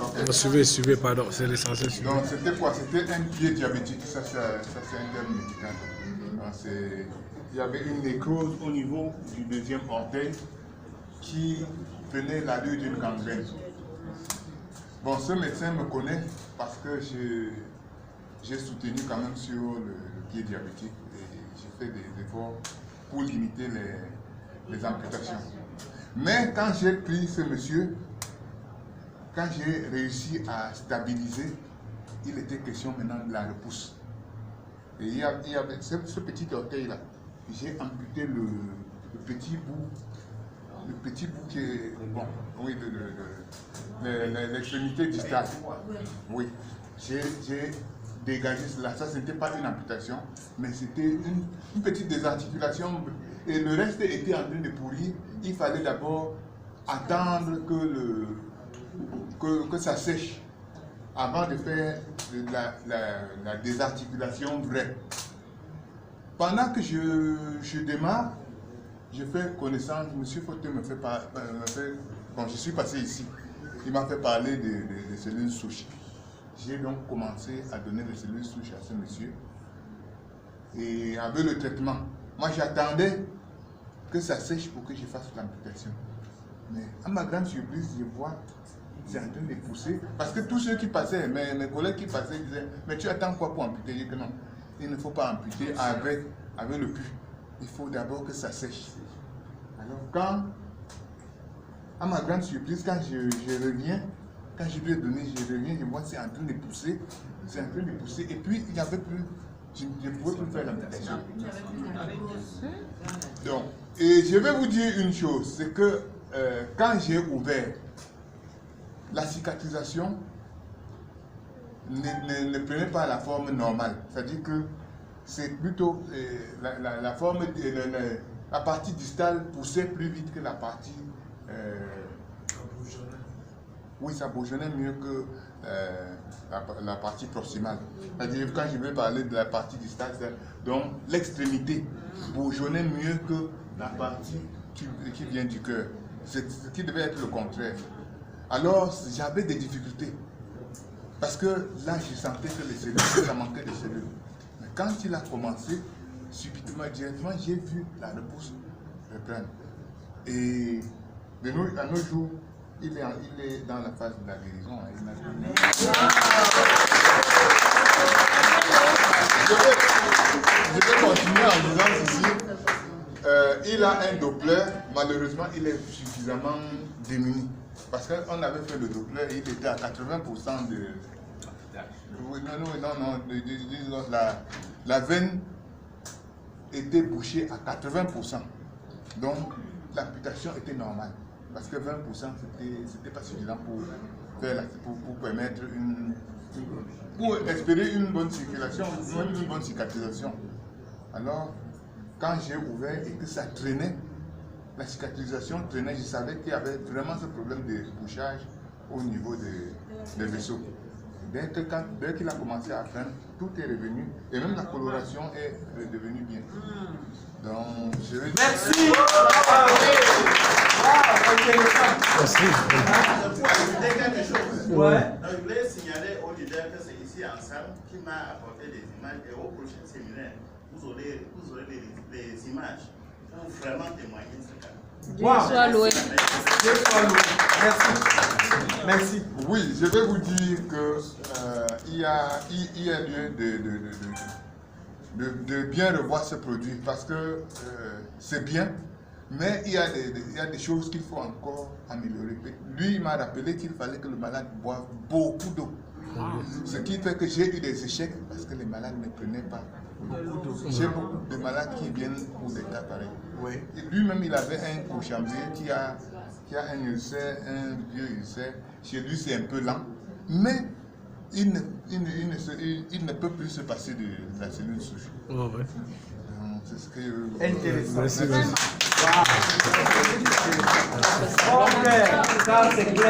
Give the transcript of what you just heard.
Okay. Suivez, pardon, c'est l'essentiel. Donc c'était quoi? C'était un pied diabétique, ça c'est un terme médical. Il y avait une nécrose au niveau du deuxième orteil qui venait l'allure d'une gangrène. Bon, ce médecin me connaît parce que j'ai soutenu quand même sur le pied diabétique et j'ai fait des efforts pour limiter les amputations. Mais quand j'ai pris ce monsieur, quand j'ai réussi à stabiliser, il était question maintenant de la repousse. Et il y avait ce petit orteil-là. J'ai amputé le petit bout. Le petit bout qui est, bon, oui, l'extrémité distale. Oui, j'ai dégagé cela. Ça, ce n'était pas une amputation, mais c'était une petite désarticulation. Et le reste était en train de pourrir. Il fallait d'abord attendre que ça sèche avant de faire la désarticulation vraie. Pendant que je démarre, je fais connaissance, M. Fauteuil me fait bon, je suis passé ici, il m'a fait parler des cellules souches. J'ai donc commencé à donner des cellules souches à ce monsieur. Et avec le traitement, moi j'attendais que ça sèche pour que je fasse l'amputation. Mais à ma grande surprise, je vois c'est en train de pousser. Parce que tous ceux qui passaient, mes collègues qui passaient disaient, mais tu attends quoi pour amputer? Je dis que non, il ne faut pas amputer avec le pu. Il faut d'abord que ça sèche. Alors à ma grande surprise, quand je reviens, quand je lui ai donné, je reviens, je vois c'est en train de pousser, c'est en train de pousser, et puis il n'y avait plus, je ne pouvais plus faire l'amputation. Donc, et je vais vous dire une chose, c'est que quand j'ai ouvert, la cicatrisation ne prenait pas la forme normale, c'est-à-dire que c'est plutôt la forme, la partie distale poussait plus vite que la partie... oui, ça bourgeonnait mieux que la partie proximale. C'est-à-dire quand je vais parler de la partie distale, donc l'extrémité bourgeonnait mieux que la partie qui vient du cœur. Ce qui devait être le contraire. Alors j'avais des difficultés. Parce que là, je sentais que les cellules, ça manquait de cellules. Mais quand il a commencé, subitement, directement, j'ai vu la repousse reprendre. Et à nos jours, il est dans la phase de la guérison. Je vais continuer en disant ceci. Il a un Doppler, malheureusement, il est suffisamment démuni. Parce qu'on avait fait le Doppler et il était à 80% de... Non, la veine était bouchée à 80%. Donc, l'amputation était normale. Parce que 20%, c'était pas suffisant pour permettre pour espérer une bonne circulation, une bonne cicatrisation. Alors, quand j'ai ouvert et que ça traînait, la cicatrisation traînait, je savais qu'il y avait vraiment ce problème de bouchage au niveau des vaisseaux. Dès qu'il a commencé à faire, tout est revenu et même la coloration est redevenue bien. Donc, je vais dire... Merci. Merci. Quelque chose. Ouais. Donc, je voulais signaler au leader que c'est ici en salle qui m'a apporté des images et au prochain séminaire, vous aurez des images pour vraiment témoigner ce cas. Dieu soit loué. Dieu soit loué. Merci. Merci. Oui, je vais vous dire que il y a lieu de bien revoir ce produit parce que c'est bien, mais il y a des choses qu'il faut encore améliorer. Lui, il m'a rappelé qu'il fallait que le malade boive beaucoup d'eau. Ce qui fait que j'ai eu des échecs parce que les malades ne prenaient pas beaucoup d'eau. J'ai beaucoup de malades qui viennent pour des cas pareils. Oui. Lui-même, il avait un cochambrier qui a un ulcère, un vieux ulcère. Chez lui, c'est un peu lent, mais il ne peut plus se passer de la cellule souche. Oh, ouais. C'est ce que... Intéressant. Merci. Wow. Ok, ça c'est clair.